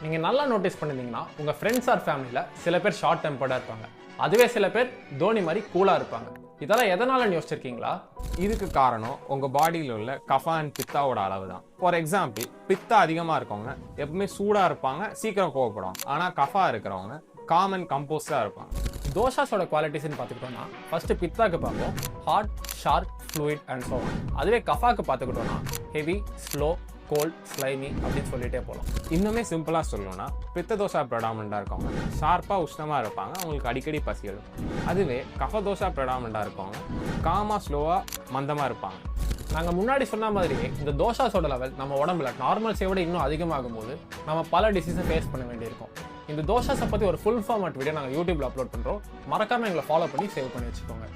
நீங்கள் நல்லா நோட்டீஸ் பண்ணியிருந்தீங்கன்னா உங்கள் ஃப்ரெண்ட்ஸ் ஆர் ஃபேமிலியில் சில பேர் ஷார்ட் டெம்பர்டாக இருப்பாங்க, அதுவே சில பேர் தோனி மாதிரி கூலாக இருப்பாங்க. இதெல்லாம் எதனால யோசிச்சிருக்கீங்களா? இதுக்கு காரணம் உங்கள் பாடியில் உள்ள கஃபா அண்ட் பித்தாவோட அளவு தான். ஃபார் எக்ஸாம்பிள், பித்தா அதிகமாக இருக்கவங்க எப்பவுமே சூடாக இருப்பாங்க, சீக்கிரம் கோவப்படுவாங்க. ஆனால் கஃபா இருக்கிறவங்க காம் அண்ட் கம்போஸ்டாக இருப்பாங்க. தோஷாஸோட குவாலிட்டிஸ்ன்னு பார்த்துக்கிட்டோம்னா ஃபர்ஸ்ட் பித்தாக்கு பார்ப்போம், hot, sharp, fluid and so on. அதுவே கஃபாக்கு பார்த்துக்கிட்டோம்னா ஹெவி, ஸ்லோ, கோல்ட், ஸ்லைமி அப்படின்னு சொல்லிட்டே போகலாம். இன்னுமே சிம்பிளாக சொல்லணும்னா பித்த தோசா ப்ரெடாமண்டாக இருக்கவங்க ஷார்ப்பாக உஷ்ணமாக இருப்பாங்க, அவங்களுக்கு அடிக்கடி பசி எடுக்கும். அதுவே கஃப தோசா ப்ரெடாமண்டாக இருக்கவங்க காமாக ஸ்லோவாக மந்தமாக இருப்பாங்க. நாங்கள் முன்னாடி சொன்ன மாதிரி இந்த தோஷாஸோட லெவல் நம்ம உடம்புல நார்மல்ஸை விட இன்னும் அதிகமாகும் போது நம்ம பல டிசீஸை ஃபேஸ் பண்ண வேண்டியிருக்கும். இந்த தோஷாஸை பற்றி ஒரு ஃபுல் ஃபார்மேட் வீடியோ நாங்கள் யூடியூப்ல அப்லோட் பண்ணுறோம். மறக்காமல் எங்களை ஃபாலோ பண்ணி சேவ் பண்ணி வச்சுக்கோங்க.